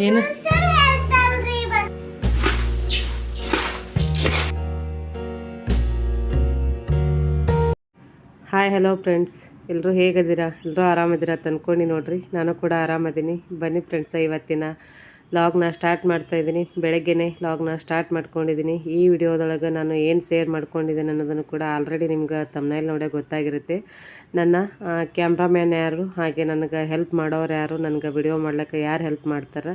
ಏನು hi hello friends, ಎಲ್ಲರೂ ಹೇಗಿದ್ದೀರಾ? ಎಲ್ಲರೂ ಆರಾಮಿದ್ದೀರಾ ತಂದ್ಕೊಂಡು ನೋಡ್ರಿ. ನಾನು ಕೂಡ ಆರಾಮದೀನಿ. ಬನ್ನಿ ಫ್ರೆಂಡ್ಸ, ಇವತ್ತಿನ ಲಾಗ್ನ ಸ್ಟಾರ್ಟ್ ಮಾಡ್ತಾಯಿದ್ದೀನಿ. ಬೆಳಗ್ಗೆನೇ ಲಾಗ್ನ ಸ್ಟಾರ್ಟ್ ಮಾಡ್ಕೊಂಡಿದ್ದೀನಿ. ಈ ವಿಡಿಯೋದೊಳಗೆ ನಾನು ಏನು ಶೇರ್ ಮಾಡ್ಕೊಂಡಿದ್ದೀನಿ ಅನ್ನೋದನ್ನು ಕೂಡ ಆಲ್ರೆಡಿ ನಿಮ್ಗೆ ತಮ್ನೈಲ್ ನೋಡೇ ಗೊತ್ತಾಗಿರುತ್ತೆ. ನನ್ನ ಕ್ಯಾಮ್ರಾಮ್ಯಾನ್ ಯಾರು, ಹಾಗೆ ನನಗೆ ಹೆಲ್ಪ್ ಮಾಡೋರು ಯಾರು, ನನಗೆ ವಿಡಿಯೋ ಮಾಡ್ಲಿಕ್ಕೆ ಯಾರು ಹೆಲ್ಪ್ ಮಾಡ್ತಾರೆ,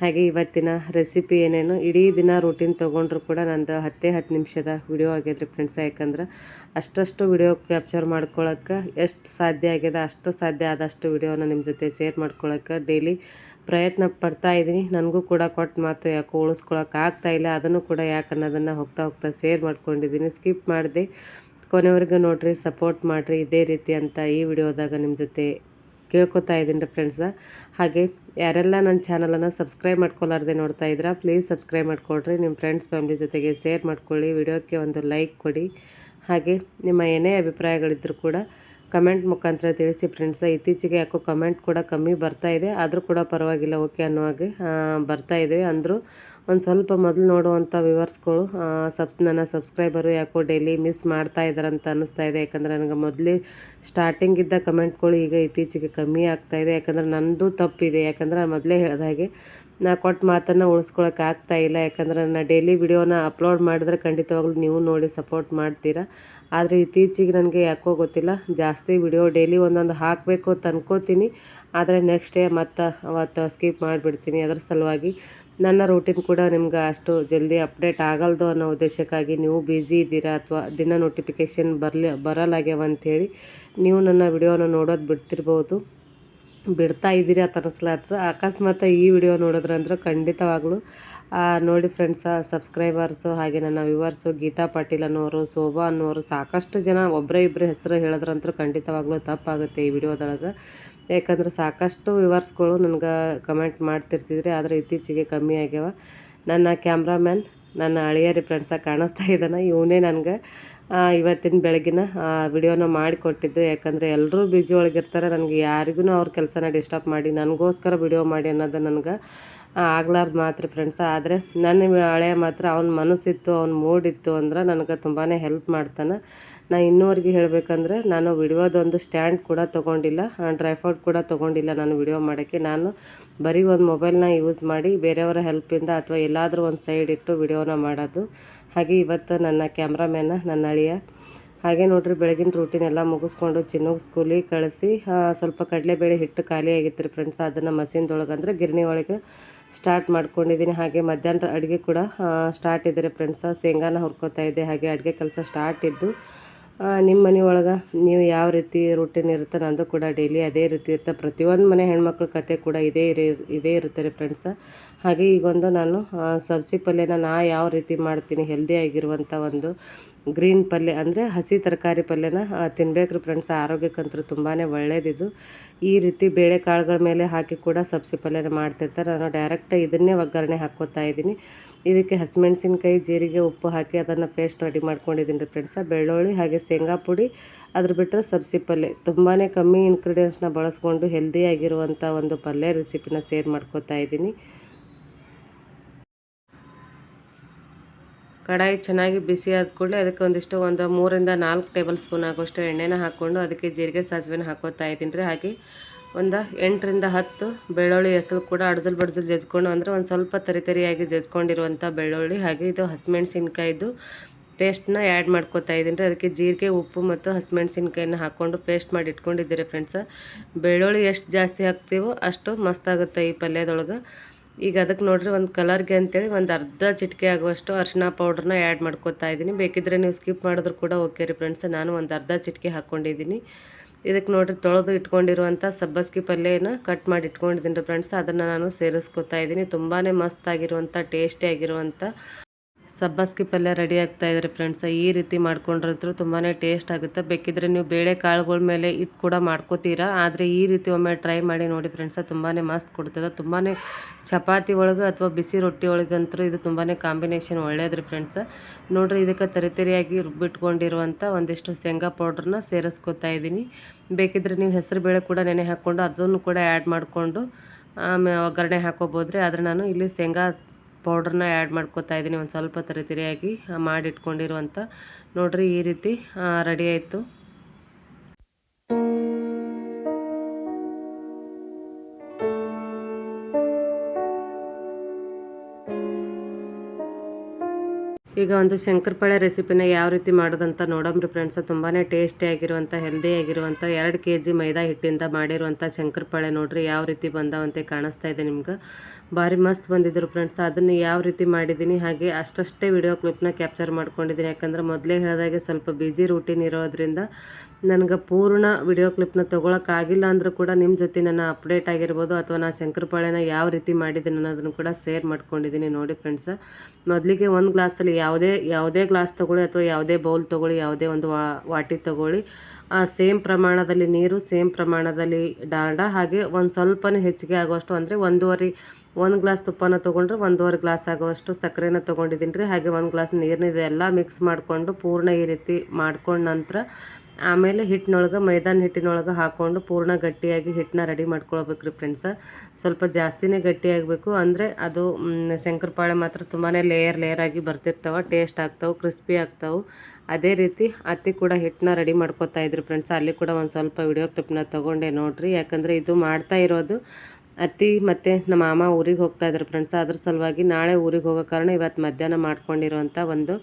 ಹಾಗೆ ಇವತ್ತಿನ ರೆಸಿಪಿ ಏನೇನು, ಇಡೀ ದಿನ ರೂಟೀನ್ ತೊಗೊಂಡ್ರು ಕೂಡ ನಂದು 10 ನಿಮಿಷದ ವಿಡಿಯೋ ಆಗ್ಯದ್ರಿ ಫ್ರೆಂಡ್ಸ. ಯಾಕಂದ್ರೆ ಅಷ್ಟು ವಿಡಿಯೋ ಕ್ಯಾಪ್ಚರ್ ಮಾಡ್ಕೊಳಕ್ಕೆ ಎಷ್ಟು ಸಾಧ್ಯ ಆಗ್ಯದ ಅಷ್ಟು ಸಾಧ್ಯ ಆದಷ್ಟು ವಿಡಿಯೋನ ನಿಮ್ಮ ಜೊತೆ ಶೇರ್ ಮಾಡ್ಕೊಳಕ್ಕೆ ಡೈಲಿ ಪ್ರಯತ್ನ ಪಡ್ತಾ ಇದ್ದೀನಿ. ನನಗೂ ಕೂಡ ಕೊಟ್ಟು ಮಾತು ಯಾಕೋ ಉಳಿಸ್ಕೊಳಕ್ಕೆ ಆಗ್ತಾಯಿಲ್ಲ. ಅದನ್ನು ಕೂಡ ಯಾಕೆ ಅನ್ನೋದನ್ನು ಹೋಗ್ತಾ ಶೇರ್ ಮಾಡ್ಕೊಂಡಿದ್ದೀನಿ. ಸ್ಕಿಪ್ ಮಾಡಿದೆ ಕೊನೆವರೆಗೂ ನೋಡಿರಿ, ಸಪೋರ್ಟ್ ಮಾಡಿರಿ ಇದೇ ರೀತಿ ಅಂತ ಈ ವಿಡಿಯೋದಾಗ ನಿಮ್ಮ ಜೊತೆ ಕೇಳ್ಕೊತಾ ಇದ್ದೀನಿ ರೀ ಫ್ರೆಂಡ್ಸ. ಹಾಗೆ ಯಾರೆಲ್ಲ ನನ್ನ ಚಾನಲನ್ನು ಸಬ್ಸ್ಕ್ರೈಬ್ ಮಾಡ್ಕೊಲಾರ್ದೆ ನೋಡ್ತಾ ಇದ್ದೀರಾ, ಪ್ಲೀಸ್ ಸಬ್ಸ್ಕ್ರೈಬ್ ಮಾಡ್ಕೊಳ್ರಿ. ನಿಮ್ಮ ಫ್ರೆಂಡ್ಸ್ ಫ್ಯಾಮಿಲಿ ಜೊತೆಗೆ ಶೇರ್ ಮಾಡ್ಕೊಳ್ಳಿ, ವಿಡಿಯೋಕ್ಕೆ ಒಂದು ಲೈಕ್ ಕೊಡಿ. ಹಾಗೆ ನಿಮ್ಮ ಏನೇ ಅಭಿಪ್ರಾಯಗಳಿದ್ದರೂ ಕೂಡ ಕಮೆಂಟ್ ಮುಖಾಂತರ ತಿಳಿಸಿ ಫ್ರೆಂಡ್ಸ. ಇತ್ತೀಚೆಗೆ ಯಾಕೋ ಕಮೆಂಟ್ ಕೂಡ ಕಮ್ಮಿ ಬರ್ತಾಯಿದೆ, ಆದರೂ ಕೂಡ ಪರವಾಗಿಲ್ಲ ಓಕೆ ಅನ್ನೋ ಹಾಗೆ ಬರ್ತಾಯಿದೆ. ಅಂದರೂ ಒಂದು ಸ್ವಲ್ಪ ಮೊದಲು ನೋಡುವಂಥ ವ್ಯೂವರ್ಸ್ಗಳು ನನ್ನ ಸಬ್ಸ್ಕ್ರೈಬರು ಯಾಕೋ ಡೈಲಿ ಮಿಸ್ ಮಾಡ್ತಾ ಇದ್ದಾರಂತ ಅನ್ನಿಸ್ತಾ ಇದೆ. ಯಾಕಂದರೆ ನನಗೆ ಮೊದಲೇ ಸ್ಟಾರ್ಟಿಂಗಿದ್ದ ಕಮೆಂಟ್ಗಳು ಈಗ ಇತ್ತೀಚೆಗೆ ಕಮ್ಮಿ ಆಗ್ತಾಯಿದೆ. ಯಾಕಂದರೆ ನನ್ನದು ತಪ್ಪಿದೆ. ಯಾಕಂದರೆ ಮೊದಲೇ ಹೇಳಿದ ಹಾಗೆ ನಾ ಕೊಟ್ಟ ಮಾತನ್ನು ಉಳಿಸ್ಕೊಳಕ್ಕೆ ಆಗ್ತಾಯಿಲ್ಲ. ಯಾಕಂದರೆ ನಾನು ಡೈಲಿ ವಿಡಿಯೋನ ಅಪ್ಲೋಡ್ ಮಾಡಿದ್ರೆ ಖಂಡಿತವಾಗ್ಲೂ ನೀವು ನೋಡಿ ಸಪೋರ್ಟ್ ಮಾಡ್ತೀರಾ. ಆದರೆ ಇತ್ತೀಚೆಗೆ ನನಗೆ ಯಾಕೋ ಗೊತ್ತಿಲ್ಲ, ಜಾಸ್ತಿ ವಿಡಿಯೋ ಡೈಲಿ ಒಂದೊಂದು ಹಾಕಬೇಕು ಅಂತ ಅನ್ಕೋತೀನಿ. ಆದರೆ ನೆಕ್ಸ್ಟ್ ಡೇ ಮತ್ತು ಅವತ್ತು ಸ್ಕಿಪ್ ಮಾಡಿಬಿಡ್ತೀನಿ. ಅದರ ಸಲುವಾಗಿ ನನ್ನ ರೂಟೀನ್ ಕೂಡ ನಿಮ್ಗೆ ಅಷ್ಟು ಜಲ್ದಿ ಅಪ್ಡೇಟ್ ಆಗಲ್ದು ಅನ್ನೋ ಉದ್ದೇಶಕ್ಕಾಗಿ, ನೀವು ಬ್ಯುಸಿ ಇದ್ದೀರಾ ಅಥವಾ ದಿನ ನೋಟಿಫಿಕೇಷನ್ ಬರಲಾಗ್ಯಾವ ಅಂಥೇಳಿ ನೀವು ನನ್ನ ವಿಡಿಯೋನ ನೋಡೋದು ಬಿಡ್ತಾ ಇದ್ದೀರಿ ಅಂತ ಅನ್ನಿಸ್ಲಾಗ್ತದೆ. ಅಕಸ್ಮಾತ್ ಈ ವಿಡಿಯೋ ನೋಡಿದ್ರಂದ್ರೆ ಖಂಡಿತವಾಗ್ಲೂ ನೋಡಿ ಫ್ರೆಂಡ್ಸ, ಸಬ್ಸ್ಕ್ರೈಬರ್ಸು ಹಾಗೆ ನನ್ನ ವ್ಯೂವರ್ಸು ಗೀತಾ ಪಾಟೀಲ್ ಅನ್ನೋರು, ಶೋಭಾ ಅನ್ನೋರು, ಸಾಕಷ್ಟು ಜನ ಒಬ್ಬರೇ ಇಬ್ಬರು ಹೆಸರು ಹೇಳಿದ್ರಂತೂ ಖಂಡಿತವಾಗ್ಲೂ ತಪ್ಪಾಗುತ್ತೆ ಈ ವಿಡಿಯೋದೊಳಗೆ. ಯಾಕಂದ್ರೆ ಸಾಕಷ್ಟು ವ್ಯೂವರ್ಸ್ಗಳು ನನಗೆ ಕಮೆಂಟ್ ಮಾಡ್ತಿರ್ತಿದ್ರಿ, ಆದರೆ ಇತ್ತೀಚೆಗೆ ಕಮ್ಮಿ ಆಗ್ಯಾವ. ನನ್ನ ಕ್ಯಾಮ್ರಾಮ್ಯಾನ್ ನನ್ನ ಅಳಿಯರಿ ಫ್ರೆಂಡ್ಸ ಕಾಣಿಸ್ತಾ ಇದ್ದಾನೆ, ಇವನೇ ನನಗೆ ಇವತ್ತಿನ ಬೆಳಗಿನ ವಿಡಿಯೋನ ಮಾಡಿಕೊಟ್ಟಿದ್ದು. ಯಾಕಂದರೆ ಎಲ್ಲರೂ ಬ್ಯುಸಿ ಒಳಗಿರ್ತಾರೆ, ನನಗೆ ಯಾರಿಗೂ ಅವ್ರ ಕೆಲಸನ ಡಿಸ್ಟರ್ಬ್ ಮಾಡಿ ನನಗೋಸ್ಕರ ವಿಡಿಯೋ ಮಾಡಿ ಅನ್ನೋದು ನನಗೆ ಆಗ್ಲಾರ್ದು ಮಾತ್ರ ಫ್ರೆಂಡ್ಸ. ಆದರೆ ನನ್ನ ಹಳೆಯ ಮಾತ್ರ ಅವ್ನ ಮನಸ್ಸಿತ್ತು, ಅವ್ನ ಮೂಡಿತ್ತು ಅಂದ್ರೆ ನನಗೆ ತುಂಬಾ ಹೆಲ್ಪ್ ಮಾಡ್ತಾನೆ. ನಾನು ಇನ್ನೂವರೆಗೆ ಹೇಳಬೇಕಂದ್ರೆ ನಾನು ವಿಡಿಯೋದೊಂದು ಸ್ಟ್ಯಾಂಡ್ ಕೂಡ ತೊಗೊಂಡಿಲ್ಲ, ಟ್ರೈಪಾಡ್ ಕೂಡ ತೊಗೊಂಡಿಲ್ಲ ನಾನು ವಿಡಿಯೋ ಮಾಡೋಕ್ಕೆ. ನಾನು ಬರೀ ಒಂದು ಮೊಬೈಲ್ನ ಯೂಸ್ ಮಾಡಿ ಬೇರೆಯವರ ಹೆಲ್ಪಿಂದ ಅಥವಾ ಎಲ್ಲಾದರೂ ಒಂದು ಸೈಡ್ ಇಟ್ಟು ವಿಡಿಯೋನ ಮಾಡೋದು. ಹಾಗೆ ಇವತ್ತು ನನ್ನ ಕ್ಯಾಮ್ರಾಮ್ಯಾನ ನನ್ನ ಅಳಿಯ. ಹಾಗೆ ನೋಡ್ರಿ, ಬೆಳಗಿನ ರೂಟೀನ್ ಎಲ್ಲ ಮುಗಿಸ್ಕೊಂಡು ಚಿನ್ನಗೆ ಸ್ಕೂಲಿಗೆ ಕಳಿಸಿ ಸ್ವಲ್ಪ ಕಡಲೆಬೇಳೆ ಹಿಟ್ಟು ಖಾಲಿ ಆಗಿತ್ತು ರೀ ಫ್ರೆಂಡ್ಸ್. ಅದನ್ನು ಮಷೀನ್ದೊಳಗೆ ಅಂದರೆ ಗಿರಣಿ ಒಳಗೆ ಸ್ಟಾರ್ಟ್ ಮಾಡ್ಕೊಂಡಿದ್ದೀನಿ. ಹಾಗೆ ಮಧ್ಯಾಹ್ನದ ಅಡುಗೆ ಕೂಡ ಸ್ಟಾರ್ಟ್ ಇದ್ದಾರೆ ಫ್ರೆಂಡ್ಸ. ಶೇಂಗಾನ ಹುರ್ಕೋತಾ ಇದ್ದೆ. ಹಾಗೆ ಅಡುಗೆ ಕೆಲಸ ಸ್ಟಾರ್ಟ್ ಇದ್ದು. ನಿಮ್ಮ ಮನೆ ಒಳಗೆ ನೀವು ಯಾವ ರೀತಿ ರೂಟೀನ್ ಇರುತ್ತೆ, ನಂದು ಕೂಡ ಡೈಲಿ ಅದೇ ರೀತಿ ಇರುತ್ತೆ. ಪ್ರತಿಯೊಂದು ಮನೆ ಹೆಣ್ಮಕ್ಳ ಕತೆ ಕೂಡ ಇದೇ ಇರುತ್ತೆ ರೀ ಫ್ರೆಂಡ್ಸ. ಹಾಗೆ ಈಗೊಂದು ನಾನು ಸಬ್ಸಿ ಪಲ್ಯನ ಯಾವ ರೀತಿ ಮಾಡ್ತೀನಿ, ಹೆಲ್ದಿಯಾಗಿರುವಂಥ ಒಂದು ಗ್ರೀನ್ ಪಲ್ಯ ಅಂದರೆ ಹಸಿ ತರಕಾರಿ ಪಲ್ಯನ ತಿನ್ಬೇಕು ರೀ ಫ್ರೆಂಡ್ಸ್. ಆರೋಗ್ಯಕ್ಕಂತೂ ತುಂಬಾ ಒಳ್ಳೆಯದಿದು. ಈ ರೀತಿ ಬೇಳೆ ಕಾಳುಗಳ ಮೇಲೆ ಹಾಕಿ ಕೂಡ ಸಬ್ಸಿ ಪಲ್ಯನ ಮಾಡ್ತಿರ್ತಾರೆ. ನಾನು ಡೈರೆಕ್ಟ್ ಇದನ್ನೇ ಒಗ್ಗರಣೆ ಹಾಕ್ಕೋತಾ ಇದ್ದೀನಿ. ಇದಕ್ಕೆ ಹಸಿಮೆಣ್ಸಿನ್ಕಾಯಿ, ಜೀರಿಗೆ, ಉಪ್ಪು ಹಾಕಿ ಅದನ್ನು ಪೇಸ್ಟ್ ರೆಡಿ ಮಾಡ್ಕೊಂಡಿದ್ದೀನಿ ರೀ ಫ್ರೆಂಡ್ಸ. ಬೆಳ್ಳುಳ್ಳಿ ಹಾಗೆ ಶೇಂಗಾ ಪುಡಿ, ಅದ್ರ ಬಿಟ್ಟರೆ ಸಬ್ಸಿ ಪಲ್ಯ ತುಂಬಾ ಕಮ್ಮಿ ಇಂಗ್ರೀಡಿಯೆಂಟ್ಸ್ನ ಬಳಸ್ಕೊಂಡು ಹೆಲ್ದಿಯಾಗಿರುವಂಥ ಒಂದು ಪಲ್ಯ ರೆಸಿಪಿನ ಶೇರ್ ಮಾಡ್ಕೋತಾ ಇದ್ದೀನಿ. ಕಡಾಯಿ ಚೆನ್ನಾಗಿ ಬಿಸಿ ಆದ ಕೂಡಲೇ ಅದಕ್ಕೆ ಒಂದಿಷ್ಟು 3-4 ಟೇಬಲ್ ಸ್ಪೂನ್ ಆಗೋಷ್ಟು ಎಣ್ಣೆನ ಹಾಕ್ಕೊಂಡು ಅದಕ್ಕೆ ಜೀರಿಗೆ ಸಾಸಿವೆನ ಹಾಕೋತಾ ಇದ್ದೀನಿ ರೀ. ಹಾಗೆ 8-10 ಬೆಳ್ಳುಳ್ಳಿ ಹೆಸರು ಕೂಡ ಅಡ್ಜಲ್ ಬಡ್ಜಲ್ ಜಜ್ಕೊಂಡು, ಅಂದರೆ ಒಂದು ಸ್ವಲ್ಪ ತರಿಯಾಗಿ ಜಜ್ಕೊಂಡಿರುವಂಥ ಬೆಳ್ಳುಳ್ಳಿ, ಹಾಗೆ ಇದು ಹಸಿಮೆಣ್ಸಿನ್ಕಾಯಿದು ಪೇಸ್ಟ್ನ ಆ್ಯಡ್ ಮಾಡ್ಕೋತಾ ಇದ್ದೀನಿ ರೀ. ಅದಕ್ಕೆ ಜೀರಿಗೆ, ಉಪ್ಪು ಮತ್ತು ಹಸಿಮೆಣ್ಸಿನ್ಕಾಯಿನ ಹಾಕ್ಕೊಂಡು ಪೇಸ್ಟ್ ಮಾಡಿ ಇಟ್ಕೊಂಡಿದ್ದೀರಿ ಫ್ರೆಂಡ್ಸ. ಬೆಳ್ಳುಳ್ಳಿ ಎಷ್ಟು ಜಾಸ್ತಿ ಹಾಕ್ತೀವೋ ಅಷ್ಟು ಮಸ್ತಾಗುತ್ತೆ ಈ ಪಲ್ಯದೊಳಗೆ. ಈಗ ಅದಕ್ಕೆ ನೋಡ್ರಿ, ಒಂದು ಕಲರ್ಗೆ ಅಂತೇಳಿ ಒಂದು ಅರ್ಧ ಚಿಟಿಕೆ ಆಗುವಷ್ಟು ಅರಿಶಿನ ಪೌಡ್ರನ್ನ ಆ್ಯಡ್ ಮಾಡ್ಕೋತಾ ಇದ್ದೀನಿ. ಬೇಕಿದ್ದರೆ ನೀವು ಸ್ಕಿಪ್ ಮಾಡಿದ್ರು ಕೂಡ ಓಕೆ ರೀ ಫ್ರೆಂಡ್ಸ್. ನಾನು ಒಂದು ಅರ್ಧ ಚಿಟಿಕೆ ಹಾಕ್ಕೊಂಡಿದ್ದೀನಿ. ಇದಕ್ಕೆ ನೋಡಿರಿ, ತೊಳೆದು ಇಟ್ಕೊಂಡಿರುವಂಥ ಸಬ್ಬಸ್ಗೆ ಪಲ್ಯನ ಕಟ್ ಮಾಡಿ ಇಟ್ಕೊಂಡಿದ್ದೀನಿ ರೀ ಫ್ರೆಂಡ್ಸ್. ಅದನ್ನು ನಾನು ಸೇರಿಸ್ಕೊತಾ ಇದ್ದೀನಿ. ತುಂಬಾ ಮಸ್ತಾಗಿರುವಂಥ ಟೇಸ್ಟಿಯಾಗಿರುವಂಥ ಸಬ್ಬಸ್ಗೆ ಪಲ್ಯ ರೆಡಿ ಆಗ್ತಾ ಇದೆ ರೀ ಫ್ರೆಂಡ್ಸ್. ಈ ರೀತಿ ಮಾಡ್ಕೊಂಡಿದ್ರು ತುಂಬಾ ಟೇಸ್ಟ್ ಆಗುತ್ತೆ. ಬೇಕಿದ್ರೆ ನೀವು ಬೇಳೆ ಕಾಳುಗಳ ಮೇಲೆ ಇಟ್ಟು ಕೂಡ ಮಾಡ್ಕೋತೀರಾ, ಆದರೆ ಈ ರೀತಿ ಒಮ್ಮೆ ಟ್ರೈ ಮಾಡಿ ನೋಡಿ ಫ್ರೆಂಡ್ಸ, ತುಂಬಾ ಮಸ್ತ್ ಕೊಡ್ತದೆ. ತುಂಬಾ ಚಪಾತಿ ಒಳಗೆ ಅಥವಾ ಬಿಸಿ ರೊಟ್ಟಿ ಒಳಗಂತೂ ಇದು ತುಂಬಾ ಕಾಂಬಿನೇಷನ್ ಒಳ್ಳೇದು ರೀ ಫ್ರೆಂಡ್ಸ. ನೋಡಿರಿ, ಇದಕ್ಕೆ ತರಿಯಾಗಿ ರುಬ್ಬಿಟ್ಕೊಂಡಿರುವಂಥ ಒಂದಿಷ್ಟು ಶೇಂಗಾ ಪೌಡ್ರನ್ನ ಸೇರಿಸ್ಕೊತಾ ಇದ್ದೀನಿ. ಬೇಕಿದ್ರೆ ನೀವು ಹೆಸರು ಬೇಳೆ ಕೂಡ ನೆನೆ ಹಾಕ್ಕೊಂಡು ಅದನ್ನು ಕೂಡ ಆ್ಯಡ್ ಮಾಡಿಕೊಂಡು ಒಗ್ಗರಣೆ ಹಾಕೋಬೋದ್ರಿ. ಆದರೆ ನಾನು ಇಲ್ಲಿ ಶೇಂಗಾ ಪೌಡ್ರನ್ನ ಆ್ಯಡ್ ಮಾಡ್ಕೊತಾ ಇದ್ದೀನಿ, ಒಂದು ಸ್ವಲ್ಪ ತರಿಯಾಗಿ ಮಾಡಿಟ್ಕೊಂಡಿರುವಂಥ. ನೋಡಿರಿ ಈ ರೀತಿ ರೆಡಿ ಆಯಿತು. ಈಗ ಒಂದು ಶಂಕರಪಾಳೆ ರೆಸಿಪಿನ ಯಾವ ರೀತಿ ಮಾಡೋದಂತ ನೋಡಮ್ರಿ ಫ್ರೆಂಡ್ಸ್. ತುಂಬಾ ಟೇಸ್ಟಿಯಾಗಿರುವಂಥ ಹೆಲ್ದಿ ಆಗಿರುವಂಥ 2 kg ಮೈದಾ ಹಿಟ್ಟಿಂದ ಮಾಡಿರುವಂಥ ಶಂಕರಪಾಳೆ ನೋಡಿರಿ ಯಾವ ರೀತಿ ಬಂದಾವಂತೆ ಕಾಣಿಸ್ತಾ ಇದೆ ನಿಮ್ಗೆ. ಭಾರಿ ಮಸ್ತ್ ಬಂದಿದ್ರು ಫ್ರೆಂಡ್ಸ್. ಅದನ್ನು ಯಾವ ರೀತಿ ಮಾಡಿದ್ದೀನಿ ಹಾಗೆ ಅಷ್ಟೇ ವಿಡಿಯೋ ಕ್ಲಿಪ್ನ ಕ್ಯಾಪ್ಚರ್ ಮಾಡ್ಕೊಂಡಿದ್ದೀನಿ. ಯಾಕಂದ್ರೆ ಮೊದಲೇ ಹೇಳಿದಾಗೆ ಸ್ವಲ್ಪ ಬ್ಯುಸಿ ರೂಟೀನ್ ಇರೋದ್ರಿಂದ ನನಗೆ ಪೂರ್ಣ ವಿಡಿಯೋ ಕ್ಲಿಪ್ನ ತೊಗೊಳಕ್ಕಾಗಿಲ್ಲ ಅಂದರೂ ಕೂಡ ನಿಮ್ಮ ಜೊತೆ ನನ್ನ ಅಪ್ಡೇಟ್ ಆಗಿರ್ಬೋದು ಅಥವಾ ನಾನು ಶಂಕರಪಾಳೆನ ಯಾವ ರೀತಿ ಮಾಡಿದ್ದೀನಿ ಅನ್ನೋದನ್ನು ಕೂಡ ಶೇರ್ ಮಾಡ್ಕೊಂಡಿದ್ದೀನಿ. ನೋಡಿ ಫ್ರೆಂಡ್ಸ್, ಮೊದಲಿಗೆ ಒಂದು ಗ್ಲಾಸಲ್ಲಿ ಯಾವುದೇ ಗ್ಲಾಸ್ ತೊಗೊಳ್ಳಿ ಅಥವಾ ಯಾವುದೇ ಬೌಲ್ ತೊಗೊಳ್ಳಿ, ಯಾವುದೇ ಒಂದು ವಾಟಿ ತೊಗೊಳ್ಳಿ, ಸೇಮ್ ಪ್ರಮಾಣದಲ್ಲಿ ನೀರು, ಸೇಮ್ ಪ್ರಮಾಣದಲ್ಲಿ ಡಾಲ್ಡಾ, ಹಾಗೆ ಒಂದು ಸ್ವಲ್ಪನೇ ಹೆಚ್ಚಿಗೆ ಆಗುವಷ್ಟು ಅಂದರೆ 1 ಗ್ಲಾಸ್ ತುಪ್ಪನ ತೊಗೊಂಡ್ರೆ 1.5 ಗ್ಲಾಸ್ ಆಗುವಷ್ಟು ಸಕ್ಕರೆನ ತೊಗೊಂಡಿದ್ದೀನಿ ರೀ. ಹಾಗೆ 1 ಗ್ಲಾಸ್ ನೀರನ್ನ ಎಲ್ಲ ಮಿಕ್ಸ್ ಮಾಡಿಕೊಂಡು ಪೂರ್ಣ ಈ ರೀತಿ ಮಾಡ್ಕೊಂಡ ನಂತರ ಆಮೇಲೆ ಮೈದಾನ ಹಿಟ್ಟಿನೊಳಗೆ ಹಾಕ್ಕೊಂಡು ಪೂರ್ಣ ಗಟ್ಟಿಯಾಗಿ ಹಿಟ್ಟನ್ನ ರೆಡಿ ಮಾಡ್ಕೊಳ್ಬೇಕು ರೀ ಫ್ರೆಂಡ್ಸ. ಸ್ವಲ್ಪ ಜಾಸ್ತಿನೇ ಗಟ್ಟಿಯಾಗಬೇಕು, ಅಂದರೆ ಅದು ಶಂಕರಪಾಳೆ ಮಾತ್ರ ತುಂಬಾ ಲೇಯರ್ ಆಗಿ ಬರ್ತಿರ್ತಾವೆ, ಟೇಸ್ಟ್ ಆಗ್ತಾವೆ, ಕ್ರಿಸ್ಪಿ ಆಗ್ತಾವೆ. ಅದೇ ರೀತಿ ಅತ್ತಿ ಕೂಡ ಹಿಟ್ಟನ್ನ ರೆಡಿ ಮಾಡ್ಕೊತಾ ಇದ್ರು ಫ್ರೆಂಡ್ಸ್. ಅಲ್ಲಿ ಕೂಡ ಒಂದು ಸ್ವಲ್ಪ ವಿಡಿಯೋ ಕ್ಲಿಪ್ನ ತೊಗೊಂಡೆ ನೋಡಿರಿ. ಯಾಕಂದರೆ ಇದು ಮಾಡ್ತಾ ಇರೋದು ಅತ್ತಿ ಮತ್ತು ನಮ್ಮ ಮಾಮ ಊರಿಗೆ ಹೋಗ್ತಾ ಇದ್ದಾರೆ ಫ್ರೆಂಡ್ಸ್. ಅದ್ರ ಸಲುವಾಗಿ ನಾಳೆ ಊರಿಗೆ ಹೋಗೋ ಕಾರಣ ಇವತ್ತು ಮಧ್ಯಾಹ್ನ ಮಾಡ್ಕೊಂಡಿರುವಂಥ ಒಂದು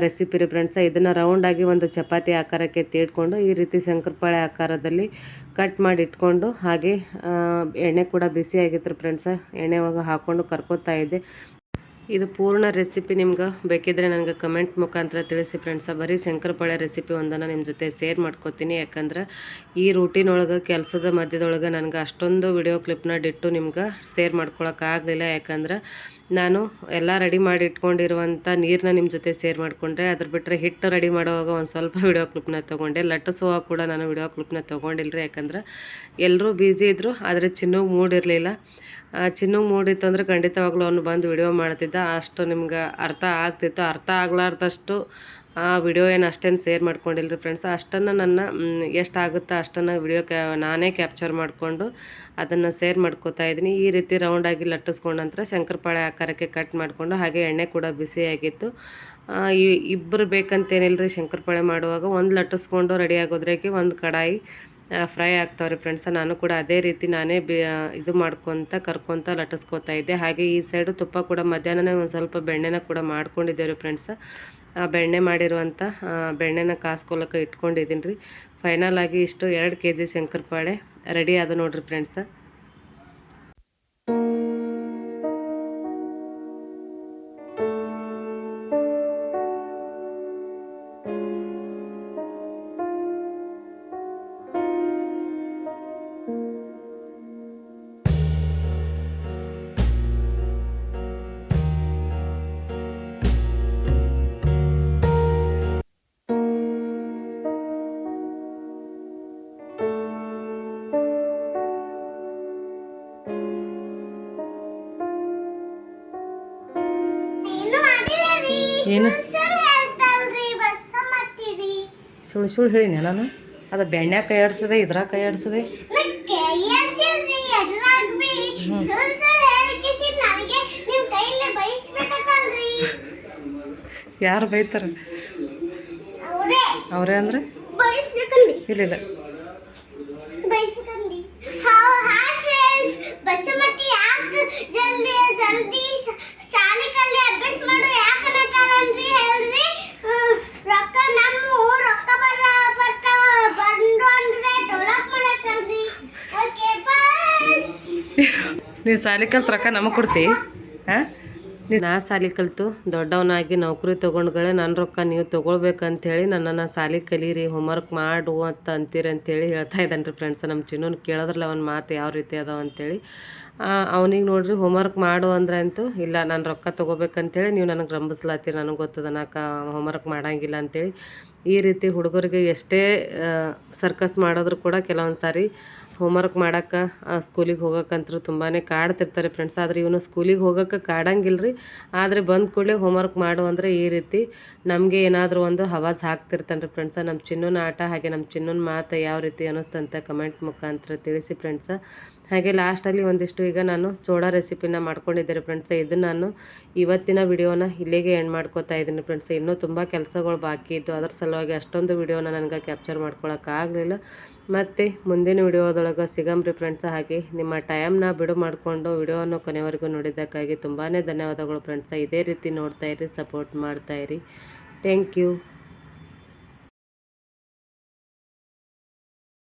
ರೆಸಿಪಿ ರೀ ಫ್ರೆಂಡ್ಸ. ಇದನ್ನು ರೌಂಡಾಗಿ ಒಂದು ಚಪಾತಿ ಆಕಾರಕ್ಕೆ ತೀಡ್ಕೊಂಡು ಈ ರೀತಿ ಶಂಕರಪಾಳೆ ಆಕಾರದಲ್ಲಿ ಕಟ್ ಮಾಡಿ ಇಟ್ಕೊಂಡು, ಹಾಗೆ ಎಣ್ಣೆ ಕೂಡ ಬಿಸಿ ಆಗಿತ್ತು ಫ್ರೆಂಡ್ಸ. ಎಣ್ಣೆ ಒಳಗೆ ಹಾಕ್ಕೊಂಡು ಕರ್ಕೋತಾ ಇದ್ದೆ. ಇದು ಪೂರ್ಣ ರೆಸಿಪಿ ನಿಮ್ಗೆ ಬೇಕಿದ್ರೆ ನನಗೆ ಕಮೆಂಟ್ ಮುಖಾಂತರ ತಿಳಿಸಿ ಫ್ರೆಂಡ್ಸ. ಬರೀ ಶಂಕರಪಾಳೆ ರೆಸಿಪಿ ಒಂದನ್ನು ನಿಮ್ಮ ಜೊತೆ ಶೇರ್ ಮಾಡ್ಕೋತೀನಿ. ಯಾಕಂದ್ರೆ ಈ ರೂಟೀನ್ ಒಳಗೆ ಕೆಲಸದ ಮಧ್ಯದೊಳಗೆ ನನಗೆ ಅಷ್ಟೊಂದು ವಿಡಿಯೋ ಕ್ಲಿಪ್ನ ಡಿಟ್ಟು ನಿಮ್ಗೆ ಶೇರ್ ಮಾಡ್ಕೊಳಕ್ಕಾಗಲಿಲ್ಲ. ಯಾಕಂದ್ರೆ ನಾನು ಎಲ್ಲ ರೆಡಿ ಮಾಡಿ ಇಟ್ಕೊಂಡಿರುವಂಥ ನೀರನ್ನ ನಿಮ್ಮ ಜೊತೆ ಶೇರ್ ಮಾಡಿಕೊಂಡ್ರೆ, ಅದ್ರ ಬಿಟ್ಟರೆ ಹಿಟ್ಟು ರೆಡಿ ಮಾಡುವಾಗ ಒಂದು ಸ್ವಲ್ಪ ವಿಡಿಯೋ ಕ್ಲಿಪ್ನ ತೊಗೊಂಡೆ. ಲಟ್ಟಿಸುವಾಗ ಕೂಡ ನಾನು ವಿಡಿಯೋ ಕ್ಲಿಪ್ನ ತೊಗೊಂಡಿಲ್ಲ ರೀ. ಯಾಕಂದ್ರೆ ಎಲ್ಲರೂ ಬ್ಯುಸಿ ಇದ್ದರು, ಆದರೆ ಚಿನ್ನಗೆ ಮೂಡಿರಲಿಲ್ಲ. ಚಿನ್ನಗೆ ಮೂಡಿತ್ತು ಅಂದರೆ ಖಂಡಿತವಾಗ್ಲೂ ಅವನು ಬಂದು ವಿಡಿಯೋ ಮಾಡ್ತಿದ್ದ. ಅಷ್ಟು ನಿಮ್ಗೆ ಅರ್ಥ ಆಗ್ತಿತ್ತು. ಅರ್ಥ ಆಗ್ಲಾರ್ದಷ್ಟು ವಿಡಿಯೋ ಏನು ಅಷ್ಟೇನು ಶೇರ್ ಮಾಡ್ಕೊಂಡಿಲ್ಲ ರೀ ಫ್ರೆಂಡ್ಸ್. ಅಷ್ಟನ್ನು ನನ್ನ ಎಷ್ಟಾಗುತ್ತೋ ಅಷ್ಟನ್ನು ವಿಡಿಯೋ ನಾನೇ ಕ್ಯಾಪ್ಚರ್ ಮಾಡಿಕೊಂಡು ಅದನ್ನು ಶೇರ್ ಮಾಡ್ಕೋತಾ ಇದ್ದೀನಿ. ಈ ರೀತಿ ರೌಂಡಾಗಿ ಲಟ್ಟಿಸ್ಕೊಂಡ ನಂತರ ಶಂಕರಪಾಳೆ ಆಕಾರಕ್ಕೆ ಕಟ್ ಮಾಡಿಕೊಂಡು, ಹಾಗೆ ಎಣ್ಣೆ ಕೂಡ ಬಿಸಿಯಾಗಿತ್ತು. ಇಬ್ಬರು ಬೇಕಂತೇನಿಲ್ಲ ರೀ ಶಂಕರಪಾಳೆ ಮಾಡುವಾಗ. ಒಂದು ಲಟ್ಟಿಸ್ಕೊಂಡು ರೆಡಿ ಆಗೋದ್ರಾಗೆ ಒಂದು ಕಡಾಯಿ ಫ್ರೈ ಆಗ್ತಾವ್ರಿ ಫ್ರೆಂಡ್ಸ. ನಾನು ಕೂಡ ಅದೇ ರೀತಿ ನಾನೇ ಇದು ಕರ್ಕೊತ ಲಟ್ಟಿಸ್ಕೊತಾ ಇದ್ದೆ. ಹಾಗೆ ಈ ಸೈಡು ತುಪ್ಪ ಕೂಡ ಮಧ್ಯಾಹ್ನನೇ ಒಂದು ಸ್ವಲ್ಪ ಬೆಣ್ಣೆನ ಕೂಡ ಮಾಡ್ಕೊಂಡಿದ್ದೇವೆ ಫ್ರೆಂಡ್ಸ. ಬೆಣ್ಣೆ ಮಾಡಿರುವಂಥ ಬೆಣ್ಣೆನ ಕಾಸ್ಕೊಳಕ್ಕೆ ಇಟ್ಕೊಂಡಿದ್ದೀನಿ ರೀ. ಫೈನಲ್ ಆಗಿ ಇಷ್ಟು 2 kg ಶಂಕರಪಾಳೆ ರೆಡಿ ಆದ ನೋಡ್ರಿ ಫ್ರೆಂಡ್ಸ. ಏನು ಸುಳ್ಳು ಹೇಳಿನಿ ನಾನು? ಅದು ಬೆಣ್ಣೆ ಕೈ ಆಡ್ಸದೆ, ಇದ್ರಾಗ ಕೈ ಆಡ್ಸದೆ. ಯಾರು ಬೈತಾರೆ? ಅವರೇ ಅಂದ್ರೆ ಇಲ್ಲ ನೀವು ಸಾಲಿ ಕಲ್ತು ರೊಕ್ಕ ನಮಗೆ ಕೊಡ್ತಿ? ಹಾಂ, ನಾ ಸಾಲಿ ಕಲಿತು ದೊಡ್ಡವನಾಗಿ ನೌಕರಿ ತೊಗೊಂಡ್ಗಳೇ ನನ್ನ ರೊಕ್ಕ ನೀವು ತೊಗೊಳ್ಬೇಕಂಥೇಳಿ ನನ್ನನ್ನು ಸಾಲಿ ಕಲೀರಿ, ಹೋಮ್ವರ್ಕ್ ಮಾಡು ಅಂತ ಅಂತೀರಂತೇಳಿ ಹೇಳ್ತಾ ಇದ್ದಾನೆ ರೀ ಫ್ರೆಂಡ್ಸ್. ನಮ್ಮ ಚಿನ್ನೂನು ಕೇಳೋದ್ರಲ್ಲ ಅವನ ಮಾತು ಯಾವ ರೀತಿ ಅದಾವ ಅಂತೇಳಿ. ಅವನಿಗೆ ನೋಡ್ರಿ ಹೋಮ್ವರ್ಕ್ ಮಾಡು ಅಂದ್ರೆ ಅಂತೂ ಇಲ್ಲ, ನಾನು ರೊಕ್ಕ ತೊಗೋಬೇಕಂತೇಳಿ ನೀವು ನನಗೆ ರಂಬಿಸ್ಲಾತ್ತೀರಿ, ನನಗೆ ಗೊತ್ತದ ನಾಕ ಹೋಮ್ವರ್ಕ್ ಮಾಡೋಂಗಿಲ್ಲ ಅಂಥೇಳಿ. ಈ ರೀತಿ ಹುಡುಗರಿಗೆ ಎಷ್ಟೇ ಸರ್ಕಸ್ ಮಾಡಿದ್ರು ಕೂಡ ಕೆಲವೊಂದು ಸಾರಿ ಹೋಮ್ವರ್ಕ್ ಮಾಡೋಕ್ಕೆ ಸ್ಕೂಲಿಗೆ ಹೋಗೋಕ್ಕಂತೂ ತುಂಬಾ ಕಾಡ್ತಿರ್ತಾರೆ ಫ್ರೆಂಡ್ಸ್. ಆದರೆ ಇವನು ಸ್ಕೂಲಿಗೆ ಹೋಗೋಕ್ಕೆ ಕಾಡಂಗಿಲ್ಲ ರೀ. ಆದರೆ ಬಂದ ಕೂಡಲೇ ಹೋಮ್ವರ್ಕ್ ಮಾಡು ಅಂದರೆ ಈ ರೀತಿ ನಮಗೆ ಏನಾದರೂ ಒಂದು ಹವಾಜ್ ಹಾಕ್ತಿರ್ತಾನೆ ರೀ ಫ್ರೆಂಡ್ಸ. ನಮ್ಮ ಚಿನ್ನನ ಆಟ ಹಾಗೆ ನಮ್ಮ ಚಿನ್ನನ ಮಾತು ಯಾವ ರೀತಿ ಅನ್ನಿಸ್ತಂತ ಕಮೆಂಟ್ ಮುಖಾಂತರ ತಿಳಿಸಿ ಫ್ರೆಂಡ್ಸ. ಹಾಗೆ ಲಾಸ್ಟಲ್ಲಿ ಒಂದಿಷ್ಟು ಈಗ ನಾನು ಚೋಡಾ ರೆಸಿಪಿನ ಮಾಡ್ಕೊಂಡಿದ್ದೆ ರೀ ಫ್ರೆಂಡ್ಸ. ಇದನ್ನು ನಾನು ಇವತ್ತಿನ ವಿಡಿಯೋನ ಇಲ್ಲಿಗೆ ಎಂಡ್ ಮಾಡ್ಕೋತಾ ಇದ್ದೀನಿ ಫ್ರೆಂಡ್ಸ್. ಇನ್ನೂ ತುಂಬ ಕೆಲಸಗಳು ಬಾಕಿ ಇದ್ದು ಅದರ ಸಲುವಾಗಿ ಅಷ್ಟೊಂದು ವಿಡಿಯೋನ ನನಗೆ ಕ್ಯಾಪ್ಚರ್ ಮಾಡ್ಕೊಳಕ್ಕಾಗಲಿಲ್ಲ. ಮತ್ತು ಮುಂದಿನ ವಿಡಿಯೋದೊಳಗೆ ಸಿಗಮ್ರಿ ಫ್ರೆಂಡ್ಸ. ಹಾಗೆ ನಿಮ್ಮ ಟೈಮ್ನ ಬಿಡು ಮಾಡಿಕೊಂಡು ವಿಡಿಯೋವನ್ನು ಕೊನೆವರೆಗೂ ನೋಡಿದ್ದಕ್ಕಾಗಿ ತುಂಬಾ ಧನ್ಯವಾದಗಳು ಫ್ರೆಂಡ್ಸ. ಇದೇ ರೀತಿ ನೋಡ್ತಾಯಿರಿ, ಸಪೋರ್ಟ್ ಮಾಡ್ತಾಯಿರಿ. Thank you.